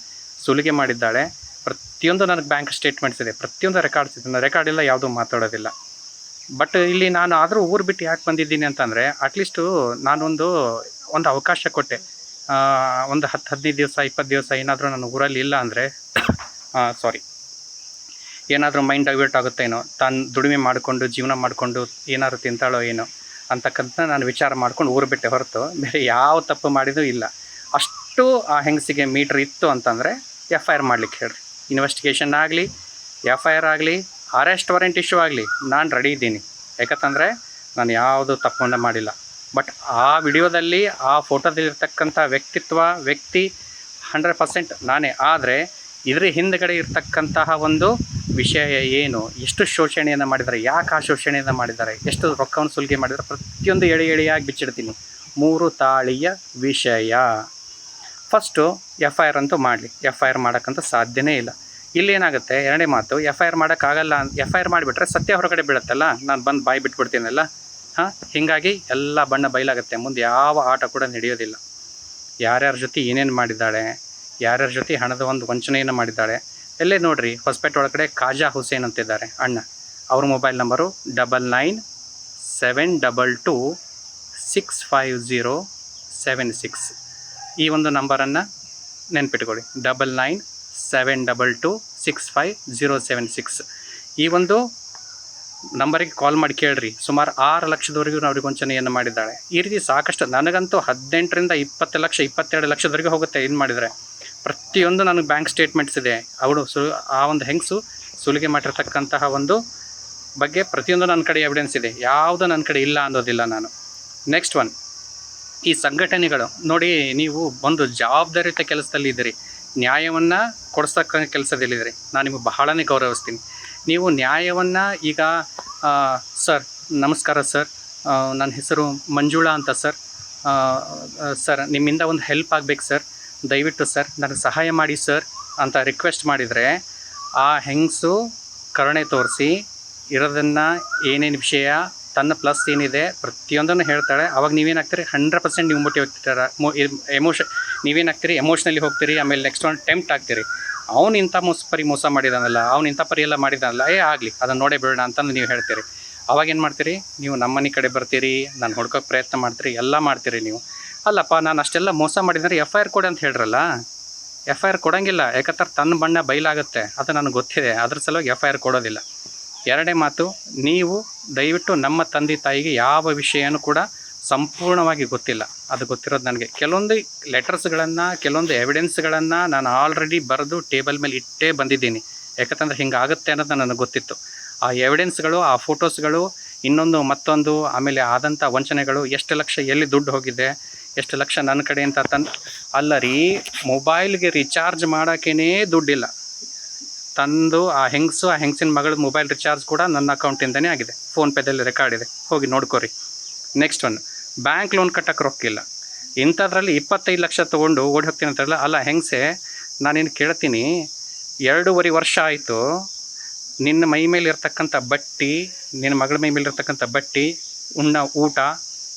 ಸುಲಿಗೆ ಮಾಡಿದ್ದಾಳೆ, ಪ್ರತಿಯೊಂದು ನನಗೆ ಬ್ಯಾಂಕ್ ಸ್ಟೇಟ್ಮೆಂಟ್ಸ್ ಇದೆ, ಪ್ರತಿಯೊಂದು ರೆಕಾರ್ಡ್ಸ್ ಇದೆ. ನಾನು ರೆಕಾರ್ಡ್ ಇಲ್ಲ, ಯಾವುದೂ ಮಾತಾಡೋದಿಲ್ಲ. ಬಟ್ ಇಲ್ಲಿ ನಾನು ಆದರೂ ಊರು ಬಿಟ್ಟು ಯಾಕೆ ಬಂದಿದ್ದೀನಿ ಅಂತಂದರೆ, ಅಟ್ಲೀಸ್ಟು ನಾನೊಂದು ಅವಕಾಶ ಕೊಟ್ಟೆ. ಒಂದು 10-15 ದಿವಸ, 20 ದಿವಸ ಏನಾದರೂ ನಾನು ಊರಲ್ಲಿ ಇಲ್ಲ ಅಂದರೆ ಏನಾದರೂ ಮೈಂಡ್ ಡೈವರ್ಟ್ ಆಗುತ್ತೇನೋ, ತಾನು ದುಡಿಮೆ ಮಾಡಿಕೊಂಡು ಜೀವನ ಮಾಡಿಕೊಂಡು ಏನಾದ್ರು ತಿಂತಾಳೋ ಏನೋ ಅಂತಕ್ಕಂಥ ನಾನು ವಿಚಾರ ಮಾಡ್ಕೊಂಡು ಊರು ಬಿಟ್ಟೆ ಹೊರತು ಬೇರೆ ಯಾವ ತಪ್ಪು ಮಾಡಿದೂ ಇಲ್ಲ. ಅಷ್ಟು ಆ ಹೆಂಗಸಿಗೆ ಮೀಟ್ರ್ ಇತ್ತು ಅಂತಂದರೆ FIR ಮಾಡಲಿಕ್ಕೆ ಹೇಳ್ರಿ. ಇನ್ವೆಸ್ಟಿಗೇಷನ್ ಆಗಲಿ, FIR ಆಗಲಿ, ಅರೆಸ್ಟ್ ವಾರೆಂಟ್ ಇಶ್ಯೂ ಆಗಲಿ, ನಾನು ರೆಡಿ ಇದ್ದೀನಿ. ಯಾಕಂತಂದರೆ ನಾನು ಯಾವುದು ತಪ್ಪನ್ನು ಮಾಡಿಲ್ಲ. ಬಟ್ ಆ ವಿಡಿಯೋದಲ್ಲಿ, ಆ ಫೋಟೋದಲ್ಲಿರ್ತಕ್ಕಂಥ ವ್ಯಕ್ತಿ 100% ನಾನೇ. ಆದರೆ ಇದರ ಹಿಂದುಗಡೆ ಇರ್ತಕ್ಕಂತಹ ಒಂದು ವಿಷಯ ಏನು, ಎಷ್ಟು ಶೋಷಣೆಯನ್ನು ಮಾಡಿದ್ದಾರೆ, ಯಾಕೆ ಆ ಶೋಷಣೆಯನ್ನು ಮಾಡಿದ್ದಾರೆ, ಎಷ್ಟು ರೊಕ್ಕವನ್ನು ಸುಲಿಗೆ ಮಾಡಿದ್ದಾರೆ, ಪ್ರತಿಯೊಂದು ಎಳೆಯಾಗಿ ಬಿಚ್ಚಿಡ್ತೀನಿ. 3 ತಾಳಿಯ ವಿಷಯ. ಫಸ್ಟು FIR ಅಂತೂ ಮಾಡಲಿ. FIR ಮಾಡೋಕ್ಕಂತೂ ಸಾಧ್ಯನೇ ಇಲ್ಲ. ಇಲ್ಲೇನಾಗುತ್ತೆ, ಎರಡನೇ ಮಾತು, FIR ಮಾಡೋಕ್ಕಾಗಲ್ಲ. FIR ಮಾಡಿಬಿಟ್ರೆ ಸತ್ಯ ಹೊರಗಡೆ ಬೀಳುತ್ತಲ್ಲ, ನಾನು ಬಂದು ಬಾಯಿ ಬಿಟ್ಬಿಡ್ತೀನಲ್ಲ. ಹೀಗಾಗಿ ಎಲ್ಲ ಬಣ್ಣ ಬಯಲಾಗುತ್ತೆ. ಮುಂದೆ ಯಾವ ಆಟ ಕೂಡ ನಡೆಯೋದಿಲ್ಲ. ಯಾರ್ಯಾರ ಜೊತೆ ಏನೇನು ಮಾಡಿದ್ದಾಳೆ, ಯಾರ್ಯಾರ ಜೊತೆ ಹಣದ ಒಂದು ವಂಚನೆಯನ್ನು ಮಾಡಿದ್ದಾಳೆ. ಎಲ್ಲೇ ನೋಡಿರಿ, ಹೊಸಪೇಟೆ ಒಳಗಡೆ ಖಾಜಾ ಹುಸೇನ್ ಅಂತಿದ್ದಾರೆ ಅಣ್ಣ. ಅವ್ರ ಮೊಬೈಲ್ ನಂಬರು 9972265076. ಈ ಒಂದು ನಂಬರನ್ನು ನೆನ್ಪಿಟ್ಕೊಳ್ಳಿ, 9972265076. ಈ ಒಂದು ನಂಬರಿಗೆ ಕಾಲ್ ಮಾಡಿ ಕೇಳ್ರಿ. ಸುಮಾರು 6 ಲಕ್ಷದವರೆಗೂ ಅವ್ರಿಗೆ ವಂಚನೆಯನ್ನು ಮಾಡಿದ್ದಾಳೆ. ಈ ರೀತಿ ಸಾಕಷ್ಟು, ನನಗಂತೂ 18ರಿಂದ 20 ಲಕ್ಷ 22 ಲಕ್ಷದವರೆಗೂ ಹೋಗುತ್ತೆ ಏನು ಮಾಡಿದರೆ. ಪ್ರತಿಯೊಂದು ನನಗೆ ಬ್ಯಾಂಕ್ ಸ್ಟೇಟ್ಮೆಂಟ್ಸ್ ಇದೆ. ಅವಳು ಆ ಒಂದು ಹೆಂಗಸು ಸುಲಿಗೆ ಮಾಡಿರ್ತಕ್ಕಂತಹ ಒಂದು ಬಗ್ಗೆ ಪ್ರತಿಯೊಂದು ನನ್ನ ಕಡೆ ಎವಿಡೆನ್ಸ್ ಇದೆ, ಯಾವುದು ನನ್ನ ಕಡೆ ಇಲ್ಲ ಅನ್ನೋದಿಲ್ಲ ನಾನು. ನೆಕ್ಸ್ಟ್ ಒನ್, ಈ ಸಂಘಟನೆಗಳು ನೋಡಿ, ನೀವು ಒಂದು ಜವಾಬ್ದಾರಿಯುತ ಕೆಲಸದಲ್ಲಿ ಇದ್ದೀರಿ, ನ್ಯಾಯವನ್ನು ಕೊಡಿಸ್ತಕ್ಕ ಕೆಲಸದಲ್ಲಿದ್ದೀರಿ. ನಾನು ನಿಮಗೆ ಬಹಳನೇ ಗೌರವಿಸ್ತೀನಿ. ನೀವು ನ್ಯಾಯವನ್ನು ಈಗ ಸರ್ ನಮಸ್ಕಾರ ಸರ್, ನನ್ನ ಹೆಸರು ಮಂಜುಳಾ ಅಂತ ಸರ್, ಸರ್ ನಿಮ್ಮಿಂದ ಒಂದು ಹೆಲ್ಪ್ ಆಗಬೇಕು ಸರ್, ದಯವಿಟ್ಟು ಸರ್ ನನಗೆ ಸಹಾಯ ಮಾಡಿ ಸರ್ ಅಂತ ರಿಕ್ವೆಸ್ಟ್ ಮಾಡಿದರೆ ಆ ಹೆಂಗಸು ಕರುಣೆ ತೋರಿಸಿ ಇರೋದನ್ನು ಏನೇನು ವಿಷಯ ತನ್ನ ಪ್ಲಸ್ ಏನಿದೆ ಪ್ರತಿಯೊಂದನ್ನು ಹೇಳ್ತಾಳೆ. ಅವಾಗ ನೀವೇನಾಗ್ತೀರಿ 100% ನೀವು ಮೋಟಿವ್ ಆಗ್ತೀರ, ನೀವೇನಾಗ್ತೀರಿ ಎಮೋಷ್ನಲಿ ಹೋಗ್ತೀರಿ. ಆಮೇಲೆ ನೆಕ್ಸ್ಟ್ ಒಂದು ಟೆಂಪ್ಟ್ ಆಗ್ತೀರಿ. ಅವ್ನು ಇಂಥ ಮೋಸ ಮಾಡಿದಾನಲ್ಲ, ಅವ್ನು ಇಂಥ ಪರಿ ಎಲ್ಲ ಮಾಡಿದಾನಲ್ಲ, ಆಗಲಿ ಅದನ್ನು ನೋಡೇ ಬಿಡೋಣ ಅಂತಂದು ನೀವು ಹೇಳ್ತೀರಿ. ಅವಾಗೇನು ಮಾಡ್ತೀರಿ ನೀವು, ನಮ್ಮ ಮನೆ ಕಡೆ ಬರ್ತೀರಿ, ನಾನು ಹುಡ್ಕೋಕ್ಕೆ ಪ್ರಯತ್ನ ಮಾಡ್ತೀರಿ, ಎಲ್ಲ ಮಾಡ್ತೀರಿ ನೀವು. ಅಲ್ಲಪ್ಪ ನಾನು ಅಷ್ಟೆಲ್ಲ ಮೋಸ ಮಾಡಿದರೆ FIR ಕೊಡಿ ಅಂತ ಹೇಳ್ರಲ್ಲ. FIR ಕೊಡೋಂಗಿಲ್ಲ, ಯಾಕಂದ್ರೆ ತನ್ನ ಬಣ್ಣ ಬಯಲಾಗುತ್ತೆ, ಅದು ನನಗೆ ಗೊತ್ತಿದೆ. ಅದ್ರ ಸಲುವಾಗಿ FIR ಕೊಡೋದಿಲ್ಲ. ಎರಡನೇ ಮಾತು, ನೀವು ದಯವಿಟ್ಟು ನಮ್ಮ ತಂದೆ ತಾಯಿಗೆ ಯಾವ ವಿಷಯನೂ ಕೂಡ ಸಂಪೂರ್ಣವಾಗಿ ಗೊತ್ತಿಲ್ಲ. ಅದು ಗೊತ್ತಿರೋದು ನನಗೆ. ಕೆಲವೊಂದು ಲೆಟರ್ಸ್ಗಳನ್ನು, ಕೆಲವೊಂದು ಎವಿಡೆನ್ಸ್ಗಳನ್ನು ನಾನು ಆಲ್ರೆಡಿ ಬರೆದು ಟೇಬಲ್ ಮೇಲೆ ಇಟ್ಟೇ ಬಂದಿದ್ದೀನಿ. ಯಾಕಂತಂದ್ರೆ ಹಿಂಗಾಗುತ್ತೆ ಅನ್ನೋದು ನನಗೆ ಗೊತ್ತಿತ್ತು. ಆ ಎವಿಡೆನ್ಸ್ಗಳು, ಆ ಫೋಟೋಸ್ಗಳು, ಇನ್ನೊಂದು ಮತ್ತೊಂದು, ಆಮೇಲೆ ಆದಂಥ ವಂಚನೆಗಳು, ಎಷ್ಟು ಲಕ್ಷ ಎಲ್ಲಿ ದುಡ್ಡು ಹೋಗಿದೆ, ಎಷ್ಟು ಲಕ್ಷ ನನ್ನ ಕಡೆ ಅಂತ ಅಲ್ಲ ರೀ, ಮೊಬೈಲ್ಗೆ ರಿಚಾರ್ಜ್ ಮಾಡೋಕ್ಕೇ ದುಡ್ಡಿಲ್ಲ. ತಂದು ಆ ಹೆಂಗಸಿನ ಮಗಳ ಮೊಬೈಲ್ ರಿಚಾರ್ಜ್ ಕೂಡ ನನ್ನ ಅಕೌಂಟಿಂದನೇ ಆಗಿದೆ, ಫೋನ್ಪೇದಲ್ಲಿ ರೆಕಾರ್ಡ್ ಇದೆ, ಹೋಗಿ ನೋಡ್ಕೊರಿ. ನೆಕ್ಸ್ಟ್ ಒನ್, ಬ್ಯಾಂಕ್ ಲೋನ್ ಕಟ್ಟಕ್ಕೆ ರೊಕ್ಕಿಲ್ಲ. ಇಂಥದ್ರಲ್ಲಿ 25 ಲಕ್ಷ ತೊಗೊಂಡು ಓಡಿ ಹೋಗ್ತೀನಿ ಅಂತಾರಲ್ಲ. ಅಲ್ಲ ಹೆಂಗಸೆ, ನಾನೇನು ಕೇಳ್ತೀನಿ, 2.5 ವರ್ಷ ಆಯಿತು ನಿನ್ನ ಮೈ ಮೇಲೆ ಇರ್ತಕ್ಕಂಥ ಬಟ್ಟೆ, ನಿನ್ನ ಮಗಳ ಮೈ ಮೇಲೆ ಇರ್ತಕ್ಕಂಥ ಬಟ್ಟೆ, ಉಣ್ಣ ಊಟ,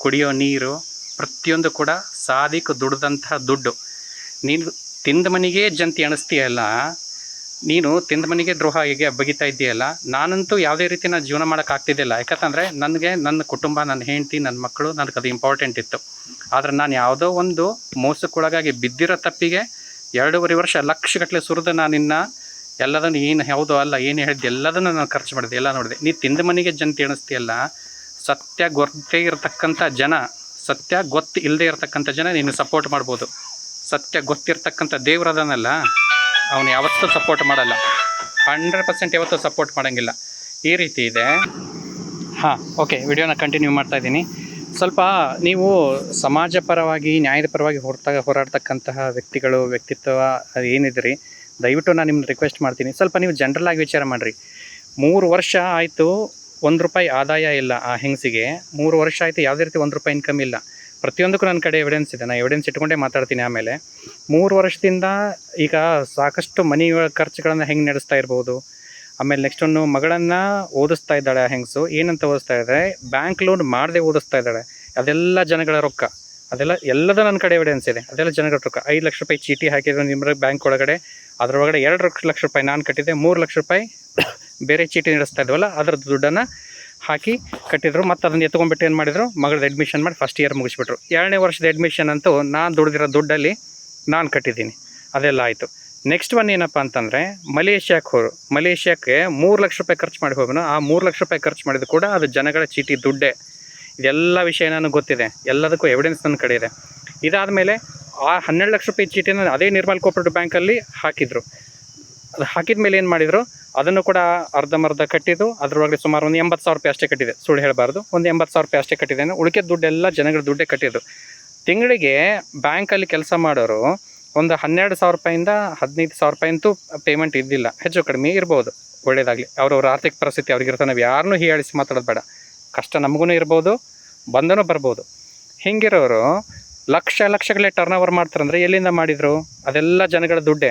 ಕುಡಿಯೋ ನೀರು ಪ್ರತಿಯೊಂದು ಕೂಡ ಸಾದಿಕ್ ದುಡ್ದಂತಹ ದುಡ್ಡು. ನೀನು ತಿಂದ ಮನೆಗೆ ಜಂತಿ ಅನಿಸ್ತೀಯಲ್ಲ, ನೀನು ತಿಂದ ಮನೆಗೆ ದ್ರೋಹ ಹೇಗೆ ಬಗಿತಾ ಇದ್ದೀಯಲ್ಲ. ನಾನಂತೂ ಯಾವುದೇ ರೀತಿ ನಾನು ಜೀವನ ಮಾಡೋಕ್ಕಾಗ್ತಿದ್ದಿಲ್ಲ. ಯಾಕಂತಂದರೆ ನನಗೆ ನನ್ನ ಕುಟುಂಬ, ನನ್ನ ಹೆಂಡತಿ, ನನ್ನ ಮಕ್ಕಳು, ನನಗೆ ಅದು ಇಂಪಾರ್ಟೆಂಟ್ ಇತ್ತು. ಆದರೆ ನಾನು ಯಾವುದೋ ಒಂದು ಮೋಸಕ್ಕೊಳಗಾಗಿ ಬಿದ್ದಿರೋ ತಪ್ಪಿಗೆ 2.5 ವರ್ಷ ಲಕ್ಷಗಟ್ಟಲೆ ಸುರಿದು ನಾನಿನ್ನ ಎಲ್ಲದನ್ನು ಏನು ಯಾವುದೋ ಅಲ್ಲ ಏನು ಹೇಳಿದ್ದು ಎಲ್ಲದನ್ನು ನಾನು ಖರ್ಚು ಮಾಡಿದೆ, ಎಲ್ಲ ನೋಡಿದೆ. ನೀ ತಿಂದ ಮನೆಗೆ ಜಂತಿ ಎಣಿಸ್ತೀಯಲ್ಲ. ಸತ್ಯ ಗೊತ್ತೇ ಇರತಕ್ಕಂಥ ಜನ, ಸತ್ಯ ಗೊತ್ತು ಇಲ್ಲದೆ ಇರತಕ್ಕಂಥ ಜನ ನೀನು ಸಪೋರ್ಟ್ ಮಾಡ್ಬೋದು. ಸತ್ಯ ಗೊತ್ತಿರ್ತಕ್ಕಂಥ ದೇವ್ರದನ್ನಲ್ಲ, ಅವನು ಯಾವತ್ತೂ ಸಪೋರ್ಟ್ ಮಾಡಲ್ಲ. 100% ಯಾವತ್ತೂ ಸಪೋರ್ಟ್ ಮಾಡೋಂಗಿಲ್ಲ. ಈ ರೀತಿ ಇದೆ. ಹಾಂ, ಓಕೆ, ವಿಡಿಯೋನ ಕಂಟಿನ್ಯೂ ಮಾಡ್ತಾಯಿದ್ದೀನಿ. ಸ್ವಲ್ಪ ನೀವು ಸಮಾಜ ಪರವಾಗಿ, ನ್ಯಾಯದ ಪರವಾಗಿ ಹೋರಾಡ್ತಕ್ಕಂತಹ ವ್ಯಕ್ತಿತ್ವ ಏನಿದ್ರಿ, ದಯವಿಟ್ಟು ನಾನು ನಿಮ್ಮನ್ನು ರಿಕ್ವೆಸ್ಟ್ ಮಾಡ್ತೀನಿ, ಸ್ವಲ್ಪ ನೀವು ಜನರಲ್ಲಾಗಿ ವಿಚಾರ ಮಾಡಿರಿ. 3 ವರ್ಷ ಆಯಿತು, ₹1 ಆದಾಯ ಇಲ್ಲ ಆ ಹೆಂಗಸಿಗೆ. 3 ವರ್ಷ ಆಯಿತು, ಯಾವುದೇ ರೀತಿ ₹1 ಇನ್ಕಮ್ ಇಲ್ಲ. ಪ್ರತಿಯೊಂದಕ್ಕೂ ನನ್ನ ಕಡೆ ಎವಿಡೆನ್ಸ್ ಇದೆ, ನಾನು ಎವಿಡೆನ್ಸ್ ಇಟ್ಕೊಂಡೇ ಮಾತಾಡ್ತೀನಿ. ಆಮೇಲೆ 3 ವರ್ಷದಿಂದ ಈಗ ಸಾಕಷ್ಟು ಮನಿ ಖರ್ಚುಗಳನ್ನು ಹೆಂಗೆ ನಡೆಸ್ತಾ ಇರ್ಬೋದು. ಆಮೇಲೆ ನೆಕ್ಸ್ಟ್ ಒಂದು ಮಗಳನ್ನು ಓದಿಸ್ತಾ ಇದ್ದಾಳೆ ಆ ಹೆಂಗಸು. ಏನಂತ ಓದಿಸ್ತಾ ಇದ್ದಾಳೆ, ಬ್ಯಾಂಕ್ ಲೋನ್ ಮಾಡದೆ ಓದಿಸ್ತಾ ಇದ್ದಾಳೆ. ಅದೆಲ್ಲ ಜನಗಳ ರೊಕ್ಕ, ಎಲ್ಲದೂ ನನ್ನ ಕಡೆ ಎವಿಡೆನ್ಸ್ ಇದೆ. ಅದೆಲ್ಲ ಜನಗಳ ರೊಕ್ಕ. 5 ಲಕ್ಷ ರೂಪಾಯಿ ಚೀಟಿ ಹಾಕಿದ್ರು ನಿಮ್ಮ ಬ್ಯಾಂಕ್ ಒಳಗಡೆ, ಅದರೊಳಗಡೆ 2 ಲಕ್ಷ ರೂಪಾಯಿ ನಾನು ಕಟ್ಟಿದ್ದೆ, 3 ಲಕ್ಷ ರೂಪಾಯಿ ಬೇರೆ ಚೀಟಿ ನಡೆಸ್ತಾ ಇದ್ವಲ್ಲ ಅದರದ್ದು ದುಡ್ಡನ್ನು ಹಾಕಿ ಕಟ್ಟಿದ್ರು. ಮತ್ತು ಅದನ್ನು ಎತ್ಕೊಂಡ್ಬಿಟ್ಟು ಏನು ಮಾಡಿದ್ರು, ಮಗಳದ್ದು ಅಡ್ಮಿಷನ್ ಮಾಡಿ ಫಸ್ಟ್ ಇಯರ್ ಮುಗಿಸ್ಬಿಟ್ರು. 2ನೇ ವರ್ಷದ ಅಡ್ಮಿಷನ್ ಅಂತೂ ನಾನು ದುಡ್ದಿರೋ ದುಡ್ಡಲ್ಲಿ ನಾನು ಕಟ್ಟಿದ್ದೀನಿ. ಅದೆಲ್ಲ ಆಯಿತು. ನೆಕ್ಸ್ಟ್ ಒನ್ ಏನಪ್ಪ ಅಂತಂದರೆ, ಮಲೇಷ್ಯಾಕ್ಕೆ 3 ಲಕ್ಷ ರೂಪಾಯಿ ಖರ್ಚು ಮಾಡಿ ಹೋಗೋಣ. ಆ 3 ಲಕ್ಷ ರೂಪಾಯಿ ಖರ್ಚು ಮಾಡಿದ್ದು ಕೂಡ ಅದು ಜನಗಳ ಚೀಟಿ ದುಡ್ಡೇ. ಇದೆಲ್ಲ ವಿಷಯ ನನಗೆ ಗೊತ್ತಿದೆ, ಎಲ್ಲದಕ್ಕೂ ಎವಿಡೆನ್ಸ್ ನನ್ನ ಕಡೆ ಇದೆ. ಇದಾದಮೇಲೆ ಆ 12 ಲಕ್ಷ ರೂಪಾಯಿ ಚೀಟಿನ ಅದೇ ನಿರ್ಮಲ್ ಕೋಆಪರೇಟಿವ್ ಬ್ಯಾಂಕಲ್ಲಿ ಹಾಕಿದ್ರು. ಅದು ಹಾಕಿದ ಮೇಲೆ ಏನು ಮಾಡಿದರು, ಅದನ್ನು ಕೂಡ ಅರ್ಧಂಬರ್ಧ ಕಟ್ಟಿದ್ದು. ಅದರೊಳಗೆ ಸುಮಾರು ಒಂದು 80,000 ರೂಪಾಯಿ ಅಷ್ಟೇ ಕಟ್ಟಿದೆ, ಸುಳ್ಳು ಹೇಳಬಾರ್ದು. ಒಂದು 80,000 ರೂಪಾಯಿ ಅಷ್ಟೇ ಕಟ್ಟಿದ್ದೇನೆ. ಉಳಿಕೆ ದುಡ್ಡೆಲ್ಲ ಜನಗಳ ದುಡ್ಡೇ ಕಟ್ಟಿದ್ದು. ತಿಂಗಳಿಗೆ ಬ್ಯಾಂಕಲ್ಲಿ ಕೆಲಸ ಮಾಡೋರು ಒಂದು 12,000 ರೂಪಾಯಿಂದ 15,000 ರೂಪಾಯಿ ಅಂತೂ ಪೇಮೆಂಟ್ ಇದ್ದಿಲ್ಲ, ಹೆಚ್ಚು ಕಡಿಮೆ ಇರ್ಬೋದು. ಒಳ್ಳೆಯದಾಗಲಿ, ಅವ್ರವ್ರ ಆರ್ಥಿಕ ಪರಿಸ್ಥಿತಿ ಅವ್ರಿಗಿರ್ತಾರೆ. ನಾವು ಯಾರನ್ನೂ ಹೀಯಾಳಿಸಿ ಮಾತಾಡೋದು ಬೇಡ. ಕಷ್ಟ ನಮಗೂ ಇರ್ಬೋದು, ಬಂದನೂ ಬರ್ಬೋದು. ಹಿಂಗಿರೋರು ಲಕ್ಷಗಟ್ಟಲೆ ಟರ್ನ್ ಓವರ್ ಮಾಡ್ತಾರಂದರೆ ಎಲ್ಲಿಂದ ಮಾಡಿದರು? ಅದೆಲ್ಲ ಜನಗಳ ದುಡ್ಡೇ.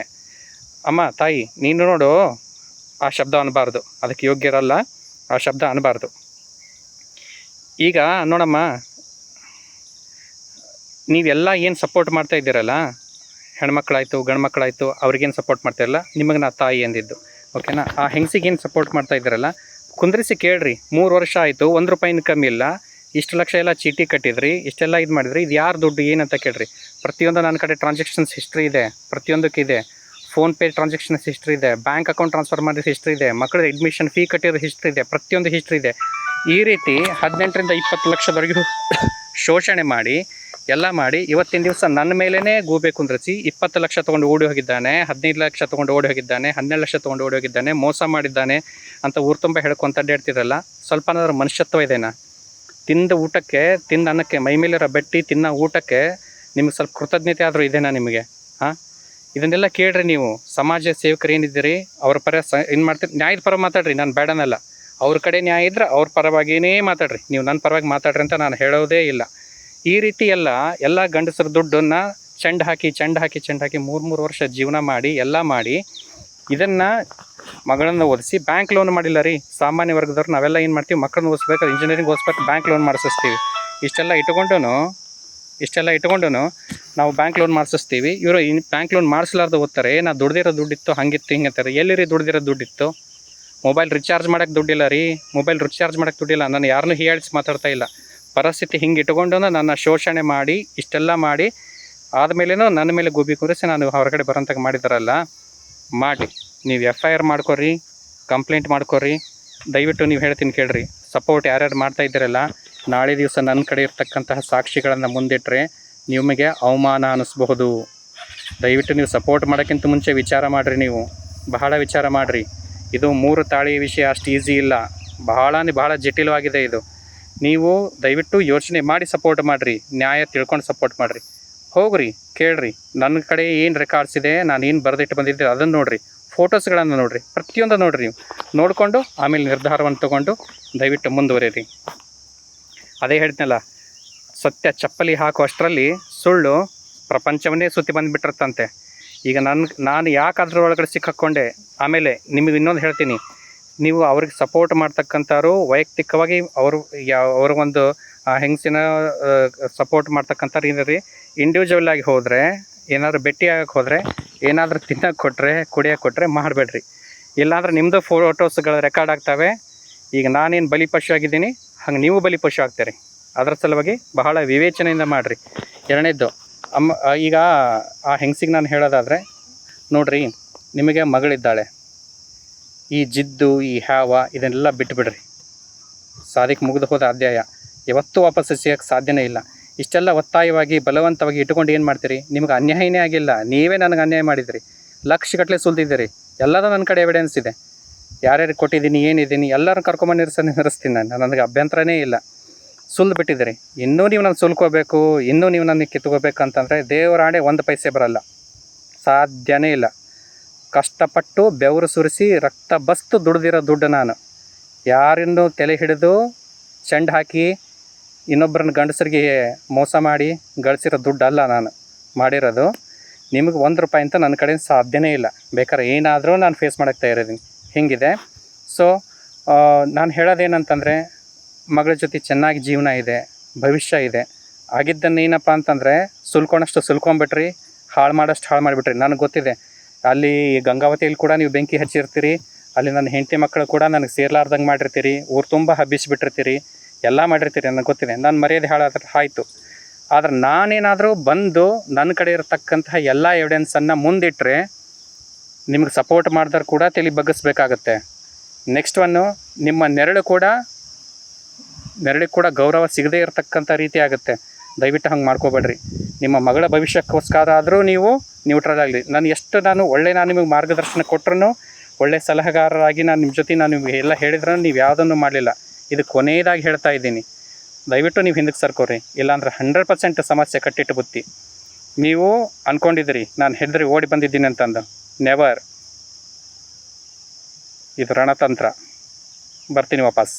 ಅಮ್ಮ ತಾಯಿ, ನೀನು ನೋಡು, ಆ ಶಬ್ದ ಅನ್ನಬಾರ್ದು, ಅದಕ್ಕೆ ಯೋಗ್ಯ ಇರಲ್ಲ, ಆ ಶಬ್ದ ಅನ್ನಬಾರ್ದು. ಈಗ ನೋಡಮ್ಮ, ನೀವೆಲ್ಲ ಏನು ಸಪೋರ್ಟ್ ಮಾಡ್ತಾ ಇದ್ದೀರಲ್ಲ, ಹೆಣ್ಮಕ್ಳಾಯಿತು ಗಂಡು ಮಕ್ಕಳಾಯಿತು, ಅವ್ರಿಗೇನು ಸಪೋರ್ಟ್ ಮಾಡ್ತಾ ಇರಲ್ಲ, ನಿಮಗೆ ನಾ ತಾಯಿ ಎಂದಿದ್ದು, ಓಕೆನಾ? ಆ ಹೆಂಗಸಿಗೇನು ಸಪೋರ್ಟ್ ಮಾಡ್ತಾ ಇದ್ದೀರಲ್ಲ, ಕುಂದ್ರಿಸಿ ಕೇಳ್ರಿ. 3 ವರ್ಷ ಆಯಿತು, ₹1 ಇನ್ಕಮ್ ಇಲ್ಲ, ಇಷ್ಟು ಲಕ್ಷ ಎಲ್ಲ ಚೀಟಿ ಕಟ್ಟಿದ್ರಿ, ಇಷ್ಟೆಲ್ಲ ಇದು ಮಾಡಿದ್ರಿ, ಇದು ಯಾರು ದುಡ್ಡು ಏನಂತ ಕೇಳ್ರಿ. ಪ್ರತಿಯೊಂದು ನನ್ನ ಕಡೆ ಟ್ರಾನ್ಸಾಕ್ಷನ್ಸ್ ಹಿಸ್ಟ್ರಿ ಇದೆ, ಪ್ರತಿಯೊಂದಕ್ಕಿದೆ. ಫೋನ್ಪೇ ಟ್ರಾನ್ಸಾಕ್ಷನ್ಸ್ ಹಿಸ್ಟ್ರಿ ಇದೆ, ಬ್ಯಾಂಕ್ ಅಕೌಂಟ್ ಟ್ರಾನ್ಸ್ಫರ್ ಮಾಡಿದ ಹಿಸ್ಟ್ರಿ ಇದೆ, ಮಕ್ಕಳ ಅಡ್ಮಿಷನ್ ಫೀ ಕಟ್ಟಿರೋ ಹಿಸ್ಟ್ರಿ ಇದೆ, ಪ್ರತಿಯೊಂದು ಹಿಸ್ಟ್ರಿ ಇದೆ. ಈ ರೀತಿ 18ರಿಂದ 20 ಲಕ್ಷದವರೆಗೂ ಶೋಷಣೆ ಮಾಡಿ ಎಲ್ಲ ಮಾಡಿ ಇವತ್ತಿನ ದಿವಸ ನನ್ನ ಮೇಲೇ ಗೂಬೆ ಕುಂದ್ರಿಸಿ 20 ಲಕ್ಷ ತೊಗೊಂಡು ಓಡಿ ಹೋಗಿದ್ದಾನೆ, 15 ಲಕ್ಷ ತೊಗೊಂಡು ಓಡಿ ಹೋಗಿದ್ದಾನೆ, 12 ಲಕ್ಷ ತೊಗೊಂಡು ಓಡಿ ಹೋಗಿದ್ದಾನೆ, ಮೋಸ ಮಾಡಿದ್ದಾನೆ ಅಂತ ಊರು ತುಂಬ ಹೇಳ್ಕೊಂತ ಅಡ್ಡಾಡ್ತಿರಲ್ಲ, ಸ್ವಲ್ಪನಾದ್ರೂ ಮನುಷ್ಯತ್ವ ಇದೆನಾ? ತಿಂದ ಊಟಕ್ಕೆ, ತಿಂದ ಅನ್ನಕ್ಕೆ, ಮೈ ಮೇಲಿರೋ ಬೆಟ್ಟಿ ತಿನ್ನೋ ಊಟಕ್ಕೆ ನಿಮಗೆ ಸ್ವಲ್ಪ ಕೃತಜ್ಞತೆ ಆದರೂ ಇದೆನಾ ನಿಮಗೆ? ಹಾಂ, ಇದನ್ನೆಲ್ಲ ಕೇಳ್ರಿ ನೀವು. ಸಮಾಜ ಸೇವಕರು ಏನಿದ್ದೀರಿ ಅವ್ರ ಪರ ಏನು ಮಾಡ್ತೀರಿ? ನ್ಯಾಯದ ಪರ ಮಾತಾಡ್ರಿ, ನಾನು ಬೇಡನಲ್ಲ. ಅವ್ರ ಕಡೆ ನ್ಯಾಯ ಇದ್ರೆ ಅವ್ರ ಪರವಾಗಿಯೇ ಮಾತಾಡ್ರಿ, ನೀವು ನನ್ನ ಪರವಾಗಿ ಮಾತಾಡ್ರಿ ಅಂತ ನಾನು ಹೇಳೋದೇ ಇಲ್ಲ. ಈ ರೀತಿ ಎಲ್ಲ ಗಂಡಸರ ದುಡ್ಡನ್ನು ಚೆಂಡು ಹಾಕಿ 3 ವರ್ಷ ಜೀವನ ಮಾಡಿ ಎಲ್ಲ ಮಾಡಿ ಇದನ್ನು ಮಗಳನ್ನು ಓದಿಸಿ ಬ್ಯಾಂಕ್ ಲೋನ್ ಮಾಡಿಲ್ಲ ರೀ. ಸಾಮಾನ್ಯ ವರ್ಗದವ್ರು ನಾವೆಲ್ಲ ಏನು ಮಾಡ್ತೀವಿ, ಮಕ್ಕಳನ್ನ ಓದಿಸ್ಬೇಕು, ಇಂಜಿನಿಯರಿಂಗ್ ಓದಿಸ್ಬೇಕು, ಬ್ಯಾಂಕ್ ಲೋನ್ ಮಾಡಿಸ್ತೀವಿ. ಇಷ್ಟೆಲ್ಲ ಇಟ್ಕೊಂಡು ನಾವು ಬ್ಯಾಂಕ್ ಲೋನ್ ಮಾಡಿಸ್ತೀವಿ. ಇವರು ಬ್ಯಾಂಕ್ ಲೋನ್ ಮಾಡಿಸ್ಲಾರ್ದು ಓದ್ತಾರೆ. ನಾ ದುಡ್ದಿರೋ ದುಡ್ಡಿತ್ತು, ಹಂಗಿತ್ತು ಹಿಂಗಂತಾರೆ. ಎಲ್ಲಿರಿ ದುಡ್ದಿರೋ ದುಡ್ಡಿತ್ತು? ಮೊಬೈಲ್ ರಿಚಾರ್ಜ್ ಮಾಡೋಕ್ಕೆ ದುಡ್ಡಿಲ್ಲ ರೀ, ನಾನು ಯಾರನ್ನೂ ಹೀಯಾಳಿಸಿ ಮಾತಾಡ್ತಾ ಇಲ್ಲ. ಪರಿಸ್ಥಿತಿ ಹಿಂಗೆ ಇಟ್ಕೊಂಡು ನನ್ನ ಶೋಷಣೆ ಮಾಡಿ ಇಷ್ಟೆಲ್ಲ ಮಾಡಿ ಆದಮೇಲೇನೂ ನನ್ನ ಮೇಲೆ ಗೂಬಿ ಕೂರಿಸಿ ನಾನು ಹೊರಗಡೆ ಬರೋಂತಾಗ ಮಾಡಿದಾರಲ್ಲ, ಮಾಡಿ ನೀವು FIR ಮಾಡ್ಕೊರಿ, ಕಂಪ್ಲೇಂಟ್ ಮಾಡ್ಕೊರಿ. ದಯವಿಟ್ಟು ನೀವು ಹೇಳ್ತೀನಿ ಕೇಳ್ರಿ. ಸಪೋರ್ಟ್ ಯಾರ್ಯಾರು ಮಾಡ್ತಾ ಇದ್ದೀರಲ್ಲ, ನಾಳೆ ದಿವಸ ನನ್ನ ಕಡೆ ಇರ್ತಕ್ಕಂತಹ ಸಾಕ್ಷಿಗಳನ್ನು ಮುಂದಿಟ್ಟರೆ ನಿಮಗೆ ಅವಮಾನ ಅನ್ನಿಸ್ಬಹುದು. ದಯವಿಟ್ಟು ನೀವು ಸಪೋರ್ಟ್ ಮಾಡೋಕ್ಕಿಂತ ಮುಂಚೆ ವಿಚಾರ ಮಾಡಿರಿ, ನೀವು ಬಹಳ ವಿಚಾರ ಮಾಡಿರಿ. ಇದು 3 ತಾಳಿ ವಿಷಯ ಅಷ್ಟು ಈಸಿ ಇಲ್ಲ, ಬಹಳ ಜಟಿಲವಾಗಿದೆ ಇದು. ನೀವು ದಯವಿಟ್ಟು ಯೋಚನೆ ಮಾಡಿ ಸಪೋರ್ಟ್ ಮಾಡಿರಿ, ನ್ಯಾಯ ತಿಳ್ಕೊಂಡು ಸಪೋರ್ಟ್ ಮಾಡಿರಿ. ಹೋಗ್ರಿ, ಕೇಳ್ರಿ, ನನ್ನ ಕಡೆ ಏನು ರೆಕಾರ್ಡ್ಸ್ ಇದೆ, ನಾನು ಏನು ಬರೆದಿಟ್ಟು ಬಂದಿದ್ದೆ ಅದನ್ನು ನೋಡಿರಿ, ಫೋಟೋಸ್ಗಳನ್ನು ನೋಡಿರಿ, ಪ್ರತಿಯೊಂದು ನೋಡಿರಿ. ನೀವು ನೋಡಿಕೊಂಡು ಆಮೇಲೆ ನಿರ್ಧಾರವನ್ನು ತೊಗೊಂಡು ದಯವಿಟ್ಟು ಮುಂದುವರಿರಿ. ಅದೇ ಹೇಳ್ತೀನಲ್ಲ, ಸತ್ಯ ಚಪ್ಪಲಿ ಹಾಕುವಷ್ಟರಲ್ಲಿ ಸುಳ್ಳು ಪ್ರಪಂಚವನ್ನೇ ಸುತ್ತಿ ಬಂದುಬಿಟ್ಟಿರ್ತಂತೆ. ಈಗ ನಾನು ಯಾಕೆ ಅದ್ರ ಒಳಗಡೆ ಸಿಕ್ಕಾಕ್ಕೊಂಡೆ? ಆಮೇಲೆ ನಿಮಗೆ ಇನ್ನೊಂದು ಹೇಳ್ತೀನಿ, ನೀವು ಅವ್ರಿಗೆ ಸಪೋರ್ಟ್ ಮಾಡ್ತಕ್ಕಂಥವ್ರು ವೈಯಕ್ತಿಕವಾಗಿ ಅವ್ರ ಒಂದು ಹೆಂಗಸಿನ ಸಪೋರ್ಟ್ ಮಾಡ್ತಕ್ಕಂಥವ್ರು ಏನಾರಿ ಇಂಡಿವಿಜುವಲ್ ಆಗಿ ಹೋದರೆ, ಏನಾದರೂ ಭೇಟಿ ಆಗಕ್ಕೆ ಹೋದರೆ, ಏನಾದರೂ ತಿನ್ನೋಕ್ಕೆ ಕೊಟ್ಟರೆ, ಕುಡಿಯೋಕ್ಕೆ ಕೊಟ್ಟರೆ ಮಾಡಬೇಡ್ರಿ. ಇಲ್ಲಾಂದ್ರೆ ನಿಮ್ಮದು ಫೋಟೋಸ್ಗಳು ರೆಕಾರ್ಡ್ ಆಗ್ತವೆ. ಈಗ ನಾನೇನು ಬಲಿಪಶು ಆಗಿದ್ದೀನಿ, ಹಂಗೆ ನೀವು ಬಲಿಪಶು ಆಗ್ತೀರಿ. ಅದರ ಸಲುವಾಗಿ ಬಹಳ ವಿವೇಚನೆಯಿಂದ ಮಾಡಿರಿ. ಎರಡನೇದ್ದು, ಈಗ ಆ ಹೆಂಗಸಿಗೆ ನಾನು ಹೇಳೋದಾದರೆ, ನೋಡಿರಿ, ನಿಮಗೆ ಮಗಳಿದ್ದಾಳೆ, ಈ ಜಿದ್ದು, ಈ ಹ್ಯಾವ ಇದನ್ನೆಲ್ಲ ಬಿಟ್ಟುಬಿಡ್ರಿ. ಸಾಧಿಕ್ ಮುಗಿದು ಹೋದ ಅಧ್ಯಾಯ ಯಾವತ್ತೂ ವಾಪಸ್ ಸಿಗೋಕ್ಕೆ ಸಾಧ್ಯನೇ ಇಲ್ಲ. ಇಷ್ಟೆಲ್ಲ ಒತ್ತಾಯವಾಗಿ ಬಲವಂತವಾಗಿ ಇಟ್ಕೊಂಡು ಏನು ಮಾಡ್ತೀರಿ? ನಿಮಗೆ ಅನ್ಯಾಯನೇ ಆಗಿಲ್ಲ, ನೀವೇ ನನಗೆ ಅನ್ಯಾಯ ಮಾಡಿದಿರಿ. ಲಕ್ಷಗಟ್ಟಲೆ ಸುಲ್ದಿದ್ದೀರಿ. ಎಲ್ಲದೂ ನನ್ನ ಕಡೆ ಎವಿಡೆನ್ಸ್ ಇದೆ, ಯಾರ್ಯಾರಿಗೆ ಕೊಟ್ಟಿದ್ದೀನಿ, ಏನಿದ್ದೀನಿ, ಎಲ್ಲರೂ ಕರ್ಕೊಂಬಂದು ನಿಲ್ಲಿಸ್ತೀನಿ. ನನಗೆ ಅಭ್ಯಂತರನೇ ಇಲ್ಲ. ಸುಲ್ದು ಬಿಟ್ಟಿದ್ದೀರಿ. ಇನ್ನೂ ನೀವು ನಾನು ಸುಲ್ಕೋಬೇಕು, ಇನ್ನೂ ನೀವು ನನಗೆ ಕಿತ್ಕೋಬೇಕಂತಂದರೆ ದೇವರಾಣೆ 1 ಪೈಸೆ ಬರಲ್ಲ, ಸಾಧ್ಯನೇ ಇಲ್ಲ. ಕಷ್ಟಪಟ್ಟು ಬೆವರು ಸುರಿಸಿ ರಕ್ತ ಬಸ್ತು ದುಡ್ದಿರೋ ದುಡ್ಡು ನಾನು. ಯಾರನ್ನೂ ತಲೆ ಹಿಡಿದು ಚೆಂಡು ಹಾಕಿ ಇನ್ನೊಬ್ಬರನ್ನ ಗಂಡಸರಿಗೆ ಮೋಸ ಮಾಡಿ ಗಳಿಸಿರೋ ದುಡ್ಡು ಅಲ್ಲ ನಾನು ಮಾಡಿರೋದು. ನಿಮಗೆ 1 ರೂಪಾಯಿ ಅಂತ ನನ್ನ ಕಡೆ ಸಾಧ್ಯನೇ ಇಲ್ಲ. ಬೇಕಾದ್ರೆ ಏನಾದರೂ ನಾನು ಫೇಸ್ ಮಾಡೋಕ್ಕೆ ತಯಾರಿದ್ದೀನಿ. ಹಿಂಗಿದೆ. ಸೊ ನಾನು ಹೇಳೋದೇನಂತಂದರೆ, ಮಗಳ ಜೊತೆ ಚೆನ್ನಾಗಿ ಜೀವನ ಇದೆ, ಭವಿಷ್ಯ ಇದೆ. ಆಗಿದ್ದನ್ನು ಏನಪ್ಪ ಅಂತಂದರೆ ಸುಲ್ಕೊಂಡಷ್ಟು ಸುಲ್ಕೊಂಬಿಟ್ರಿ, ಹಾಳು ಮಾಡಿಬಿಟ್ರಿ. ನನಗೆ ಗೊತ್ತಿದೆ, ಅಲ್ಲಿ ಗಂಗಾವತಿಯಲ್ಲಿ ಕೂಡ ನೀವು ಬೆಂಕಿ ಹಚ್ಚಿರ್ತೀರಿ, ಅಲ್ಲಿ ನನ್ನ ಹೆಂಡತಿ ಮಕ್ಕಳು ಕೂಡ ನನಗೆ ಸೇರ್ಲಾರ್ದಂಗೆ ಮಾಡಿರ್ತೀರಿ, ಊರು ತುಂಬ ಹಬ್ಬಿಸಿಬಿಟ್ಟಿರ್ತೀರಿ, ಎಲ್ಲ ಮಾಡಿರ್ತೀರಿ. ನನಗೆ ಗೊತ್ತಿದೆ. ನಾನು ಮರ್ಯಾದೆ ಹಾಳಾದ್ರೆ ಆಯಿತು. ಆದರೆ ನಾನೇನಾದರೂ ಬಂದು ನನ್ನ ಕಡೆ ಇರತಕ್ಕಂತಹ ಎಲ್ಲ ಎವಿಡೆನ್ಸನ್ನು ಮುಂದಿಟ್ಟರೆ ನಿಮಗೆ ಸಪೋರ್ಟ್ ಮಾಡಿದ್ರೆ ಕೂಡ ತಲೆ ಬಗ್ಗಿಸ್ಬೇಕಾಗತ್ತೆ. ನೆಕ್ಸ್ಟ್ ಒನ್ನು, ನಿಮ್ಮ ನೆರಳಿಗೆ ಕೂಡ ಗೌರವ ಸಿಗದೇ ಇರತಕ್ಕಂಥ ರೀತಿ ಆಗುತ್ತೆ. ದಯವಿಟ್ಟು ಹಂಗೆ ಮಾಡ್ಕೋಬೇಡ್ರಿ. ನಿಮ್ಮ ಮಗಳ ಭವಿಷ್ಯಕ್ಕೋಸ್ಕರ ಆದರೂ ನೀವು ನ್ಯೂಟ್ರಲ್ ಆಗಲಿ. ನಾನು ನಿಮಗೆ ಮಾರ್ಗದರ್ಶನ ಕೊಟ್ಟರು, ಒಳ್ಳೆ ಸಲಹೆಗಾರರಾಗಿ ನಾನು ನಿಮ್ಮ ಜೊತೆ ನಿಮಗೆ ಎಲ್ಲ ಹೇಳಿದ್ರೂ ನೀವು ಯಾವುದನ್ನು ಮಾಡಲಿಲ್ಲ. ಇದು ಕೊನೆಯದಾಗಿ ಹೇಳ್ತಾ ಇದ್ದೀನಿ, ದಯವಿಟ್ಟು ನೀವು ಹಿಂದಕ್ಕೆ ಸರ್ಕೋರಿ. ಇಲ್ಲಾಂದ್ರೆ 100% ಸಮಸ್ಯೆ ಕಟ್ಟಿಟ್ಟು ಬುತ್ತಿ. ನೀವು ಅಂದ್ಕೊಂಡಿದ್ದೀರಿ ನಾನು ಹೆದರಿ ಓಡಿ ಬಂದಿದ್ದೀನಿ ಅಂತಂದು. ನೆವರ್. ಇದು ರಣತಂತ್ರ. ಬರ್ತೀನಿ ವಾಪಸ್.